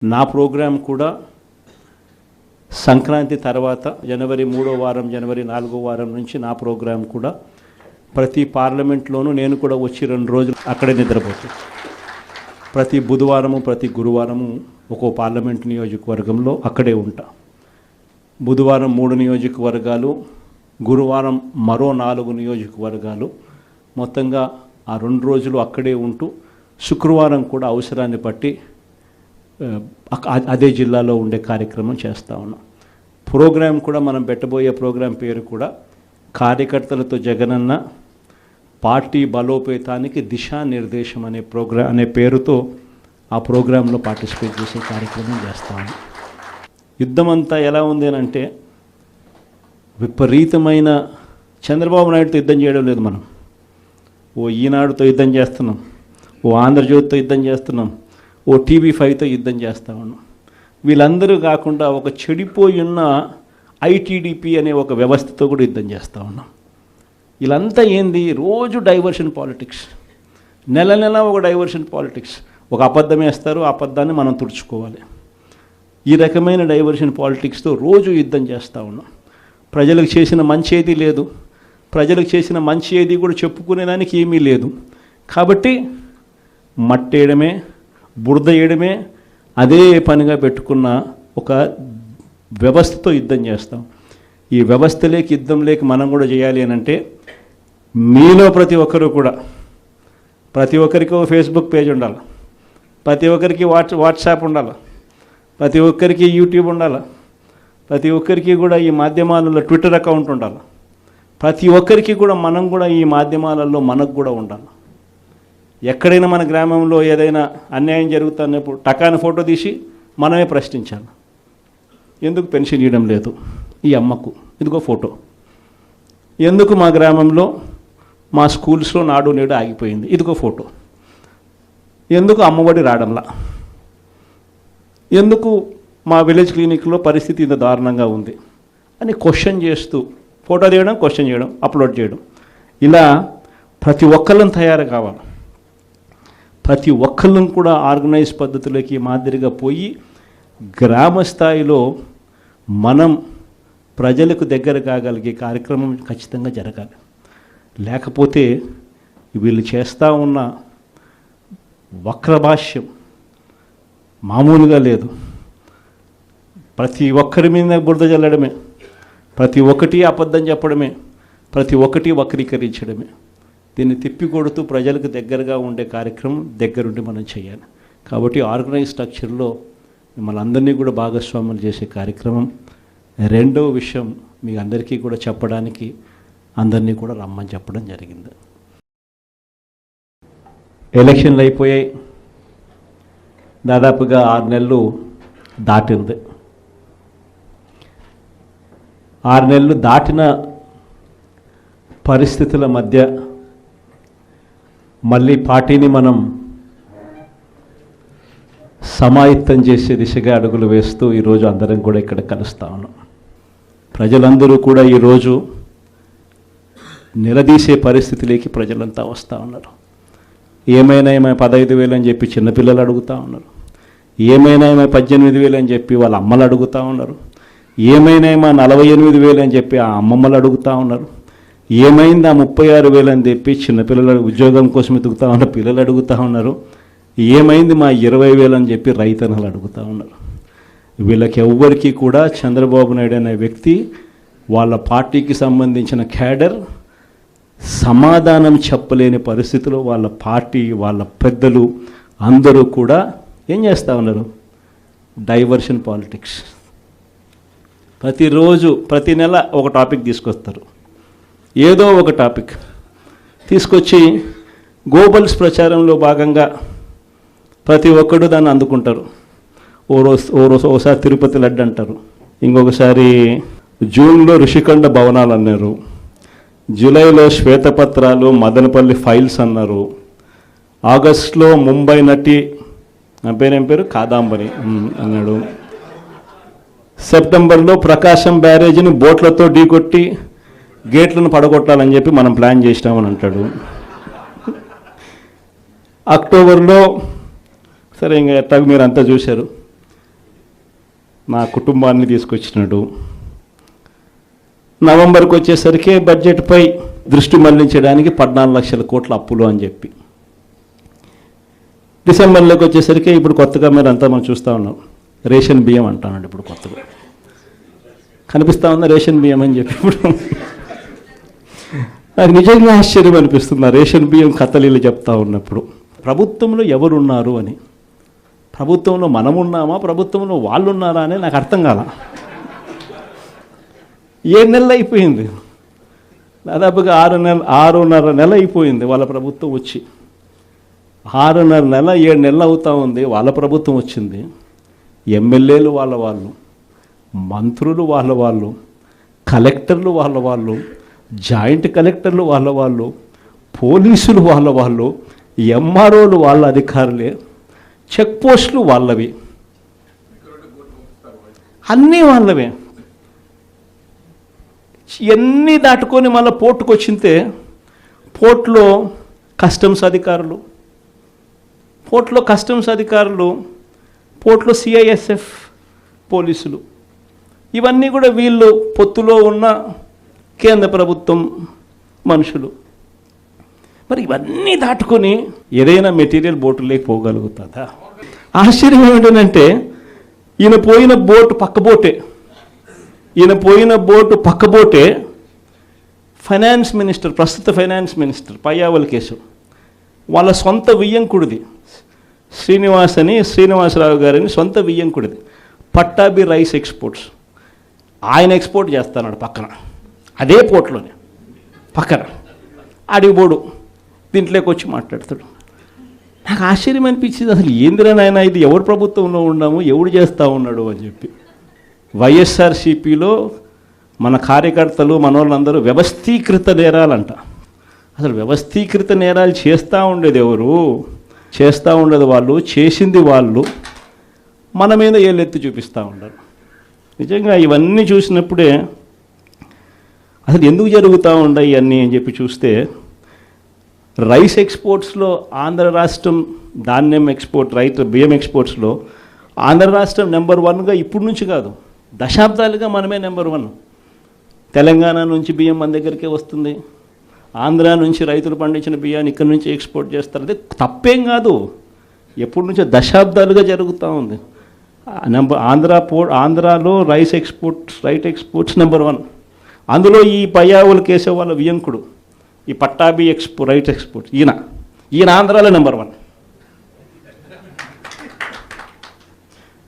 నా ప్రోగ్రాం కూడా సంక్రాంతి తర్వాత జనవరి 3వ వారం జనవరి 4వ వారం నుంచి నా ప్రోగ్రాం కూడా ప్రతి పార్లమెంట్లోనూ నేను కూడా వచ్చి 2 రోజులు అక్కడే నిద్రపోతాను. ప్రతి బుధవారము ప్రతి గురువారము ఒక్కో పార్లమెంట్ నియోజకవర్గంలో అక్కడే ఉంటా. బుధవారం 3 నియోజకవర్గాలు, గురువారం మరో 4 నియోజకవర్గాలు, మొత్తంగా ఆ 2 రోజులు అక్కడే ఉంటూ శుక్రవారం కూడా అవసరాన్ని బట్టి అదే జిల్లాలో ఉండే కార్యక్రమం చేస్తూ ఉన్నాం. ప్రోగ్రాం కూడా మనం పెట్టబోయే ప్రోగ్రాం పేరు కూడా కార్యకర్తలతో జగనన్న పార్టీ బలోపేతానికి దిశానిర్దేశం అనే పేరుతో ఆ ప్రోగ్రాంలో పార్టిసిపేట్ చేసే కార్యక్రమం చేస్తా ఉన్నాం. యుద్ధం అంతా ఎలా ఉంది అని అంటే విపరీతమైన చంద్రబాబు నాయుడుతో యుద్ధం చేయడం లేదు. మనం ఓ ఈనాడుతో యుద్ధం చేస్తున్నాం, ఓ ఆంధ్రజ్యోతితో యుద్ధం చేస్తున్నాం, ఓ TV5తో యుద్ధం చేస్తూ ఉన్నాం. వీళ్ళందరూ కాకుండా ఒక చెడిపోయి ఉన్న ITDP అనే ఒక వ్యవస్థతో కూడా యుద్ధం చేస్తూ ఉన్నాం. వీళ్ళంతా ఏంది, రోజు డైవర్షన్ పాలిటిక్స్, నెల నెల ఒక డైవర్షన్ పాలిటిక్స్. ఒక అబద్ధం వేస్తారు, ఆ అబద్ధాన్ని మనం తుడుచుకోవాలి. ఈ రకమైన డైవర్షన్ పాలిటిక్స్తో రోజు యుద్ధం చేస్తూ ఉన్నాం. ప్రజలకు చేసిన మంచి ఏది లేదు, ప్రజలకు చేసిన మంచి ఏది కూడా చెప్పుకునేదానికి ఏమీ లేదు. కాబట్టి మట్టేయడమే, బురద వేయడమే అదే పనిగా పెట్టుకున్న ఒక వ్యవస్థతో యుద్ధం చేస్తాం. ఈ వ్యవస్థ లేక యుద్ధం లేక మనం కూడా చేయాలి అని అంటే మీలో ప్రతి ఒక్కరికి ఒక ఫేస్బుక్ పేజ్ ఉండాలి, ప్రతి ఒక్కరికి వాట్సాప్ ఉండాలి, ప్రతి ఒక్కరికి యూట్యూబ్ ఉండాలి, ప్రతి ఒక్కరికి కూడా ఈ మాధ్యమాలలో ట్విట్టర్ అకౌంట్ ఉండాలి. ప్రతి ఒక్కరికి కూడా మనం కూడా ఈ మాధ్యమాలలో మనకు కూడా ఉండాలి. ఎక్కడైనా మన గ్రామంలో ఏదైనా అన్యాయం జరుగుతున్నప్పుడు టకాన ఫోటో తీసి మనమే ప్రశ్నించాలి. ఎందుకు పెన్షన్ ఇవ్వడం లేదు ఈ అమ్మకు, ఇదిగో ఫోటో. ఎందుకు మా గ్రామంలో మా స్కూల్స్లో నాడు నేడు ఆగిపోయింది, ఇదిగో ఫోటో. ఎందుకు అమ్మఒడి రావడంలా, ఎందుకు మా విలేజ్ క్లినిక్లో పరిస్థితి ఇంత దారుణంగా ఉంది అని క్వశ్చన్ చేస్తూ ఫోటో తీయడం, క్వశ్చన్ చేయడం, అప్లోడ్ చేయడం. ఇలా ప్రతి ఒక్కళ్ళని తయారు కావాలి. ప్రతి ఒక్కళ్ళం కూడా ఆర్గనైజ్ పద్ధతులకి మాదిరిగా పోయి గ్రామ స్థాయిలో మనం ప్రజలకు దగ్గర కాగలిగే కార్యక్రమం ఖచ్చితంగా జరగాలి. లేకపోతే వీళ్ళు చేస్తూ ఉన్న వక్రభాష్యం మామూలుగా లేదు. ప్రతి ఒక్కరి మీద బురద జల్లడమే, ప్రతి ఒక్కటి అబద్ధం చెప్పడమే, ప్రతి ఒక్కటి వక్రీకరించడమే. దీన్ని తిప్పికొడుతూ ప్రజలకు దగ్గరగా ఉండే కార్యక్రమం దగ్గరుండి మనం చేయాలి. కాబట్టి ఆర్గనైజ్ స్ట్రక్చర్లో మిమ్మల్ని అందరినీ కూడా భాగస్వాములు చేసే కార్యక్రమం. రెండవ విషయం మీ అందరికీ కూడా చెప్పడానికి అందరినీ కూడా రమ్మని చెప్పడం జరిగింది. ఎలక్షన్లు అయిపోయాయి, దాదాపుగా 6 నెలలు దాటింది. 6 నెలలు దాటిన పరిస్థితుల మధ్య మళ్ళీ పార్టీని మనం సమాయత్తం చేసే దిశగా అడుగులు వేస్తూ ఈరోజు అందరం కూడా ఇక్కడ కలుస్తూ ఉన్నాం. ప్రజలందరూ కూడా ఈరోజు నిలదీసే పరిస్థితిలోకి ప్రజలంతా వస్తూ ఉన్నారు. ఏమైనా 15,000 అని చెప్పి చిన్నపిల్లలు అడుగుతూ ఉన్నారు, ఏమైనా 18,000 అని చెప్పి వాళ్ళ అమ్మలు అడుగుతూ ఉన్నారు, ఏమైనా 48,000 అని చెప్పి ఆ అమ్మమ్మలు అడుగుతూ ఉన్నారు, ఏమైంది ఆ 36,000 అని చెప్పి చిన్నపిల్లలు ఉద్యోగం కోసం ఎదుగుతూ ఉన్న పిల్లలు అడుగుతూ ఉన్నారు, ఏమైంది మా 20,000 అని చెప్పి రైతన్నలు అడుగుతూ ఉన్నారు. వీళ్ళకి ఎవ్వరికీ కూడా చంద్రబాబు నాయుడు అనే వ్యక్తి, వాళ్ళ పార్టీకి సంబంధించిన క్యాడర్ సమాధానం చెప్పలేని పరిస్థితిలో వాళ్ళ పార్టీ, వాళ్ళ పెద్దలు అందరూ కూడా ఏం చేస్తూ ఉన్నారు, డైవర్షన్ పాలిటిక్స్. ప్రతిరోజు ప్రతి నెల ఒక టాపిక్ తీసుకొస్తారు, ఏదో ఒక టాపిక్ తీసుకొచ్చి గోబల్స్ ప్రచారంలో భాగంగా ప్రతి ఒక్కడు దాన్ని అందుకుంటారు. ఓసారి తిరుపతి లడ్డు అంటారు, ఇంకొకసారి జూన్లో ఋషికొండ భవనాలు అన్నారు, జూలైలో శ్వేతపత్రాలు మదనపల్లి ఫైల్స్ అన్నారు, ఆగస్టులో ముంబై నటి నా పేరేం పేరు కాదాంబరి అన్నాడు, సెప్టెంబర్లో ప్రకాశం బ్యారేజీని బోట్లతో ఢీకొట్టి గేట్లను పడగొట్టాలని చెప్పి మనం ప్లాన్ చేసినామని అంటాడు. అక్టోబర్లో సరే ఇంకా ఎట్లా మీరు అంతా చూశారు. నా కుటుంబాన్ని తీసుకొచ్చినాడు. నవంబర్కి వచ్చేసరికి బడ్జెట్పై దృష్టి మళ్లించడానికి 14 లక్షల కోట్ల అప్పులు అని చెప్పి, డిసెంబర్లోకి వచ్చేసరికి ఇప్పుడు కొత్తగా మీరు అంతా మనం చూస్తూ ఉన్నాం, రేషన్ బియ్యం అంటానండి. ఇప్పుడు కొత్తగా కనిపిస్తూ ఉందా రేషన్ బియ్యం అని చెప్పి. ఇప్పుడు నాకు నిజంగా ఆశ్చర్యం అనిపిస్తుంది ఆ రేషన్ బియ్యం కథలీలు చెప్తా ఉన్నప్పుడు. ప్రభుత్వంలో ఎవరున్నారు అని, ప్రభుత్వంలో మనం ఉన్నామా, ప్రభుత్వంలో వాళ్ళు ఉన్నారా అని నాకు అర్థం కాల. 7 నెలలు అయిపోయింది, దాదాపుగా 6.5 నెల అయిపోయింది వాళ్ళ ప్రభుత్వం వచ్చి. 6.5 నెల 7 నెలలు అవుతా ఉంది వాళ్ళ ప్రభుత్వం వచ్చింది. ఎమ్మెల్యేలు వాళ్ళు, మంత్రులు వాళ్ళు, కలెక్టర్లు వాళ్ళు, జాయింట్ కలెక్టర్లు వాళ్ళు, పోలీసులు వాళ్ళు, ఎంఆర్ఓలు వాళ్ళ అధికారులే, చెక్ పోస్టులు వాళ్ళవి, అన్నీ వాళ్ళవే. ఇవన్నీ దాటుకొని మళ్ళీ పోర్టుకు వచ్చింతే పోర్టులో కస్టమ్స్ అధికారులు, పోర్టులో సిఐఎస్ఎఫ్ పోలీసులు, ఇవన్నీ కూడా వీళ్ళు పొత్తులో ఉన్న కేంద్ర ప్రభుత్వం మనుషులు. మరి ఇవన్నీ దాటుకొని ఏదైనా మెటీరియల్ బోటు లేకపోగలుగుతుందా? ఆశ్చర్యం ఏమిటంటే ఈయన పోయిన బోటు పక్క బోటే ఫైనాన్స్ మినిస్టర్, ప్రస్తుత ఫైనాన్స్ మినిస్టర్ పయ్యావుల కేసు వాళ్ళ సొంత వియ్యంకుడిది, శ్రీనివాసరావు గారిని సొంత వియ్యంకుడిది, పట్టాభి రైస్ ఎక్స్పోర్ట్స్. ఆయన ఎక్స్పోర్ట్ చేస్తున్నాడు పక్కన, అదే పోర్ట్లోనే పక్కన. ఆడికి పోడు, దీంట్లోకి వచ్చి మాట్లాడతాడు. నాకు ఆశ్చర్యం అనిపించింది, అసలు ఏందిరా నాయన ఇది, ఎవరు ప్రభుత్వంలో ఉన్నాము, ఎవడు చేస్తూ ఉన్నాడు అని చెప్పి. వైఎస్ఆర్సీపీలో మన కార్యకర్తలు మనోళ్ళందరూ వ్యవస్థీకృత నేరాలంట. అసలు వ్యవస్థీకృత నేరాలు చేస్తూ ఉండేది ఎవరు? చేస్తూ ఉండేది వాళ్ళు, చేసింది వాళ్ళు, మన మీద ఏళ్ళెత్తి చూపిస్తూ ఉండరు. నిజంగా ఇవన్నీ చూసినప్పుడే అసలు ఎందుకు జరుగుతూ ఉన్నాయి ఇవన్నీ అని చెప్పి చూస్తే, రైస్ ఎక్స్పోర్ట్స్లో ఆంధ్ర రాష్ట్రం, ధాన్యం ఎక్స్పోర్ట్, బియ్యం ఎక్స్పోర్ట్స్లో ఆంధ్ర రాష్ట్రం నెంబర్ 1గా ఇప్పుడు నుంచి కాదు, దశాబ్దాలుగా మనమే నెంబర్ 1. తెలంగాణ నుంచి బియ్యం మన దగ్గరికే వస్తుంది, ఆంధ్ర నుంచి రైతులు పండించిన బియ్యాన్ని ఇక్కడి నుంచి ఎక్స్పోర్ట్ చేస్తారు. అదే తప్పేం కాదు, ఎప్పటి నుంచో దశాబ్దాలుగా జరుగుతూ ఉంది. ఆంధ్రాలో రైట్ ఎక్స్పోర్ట్స్ నెంబర్ 1. అందులో ఈ పయ్యావుల కేశవ వాళ్ళ వియంకుడు, ఈ పట్టాభి రైట్ ఎక్స్పోర్ట్స్, ఈయన ఆంధ్రాలో నెంబర్ 1.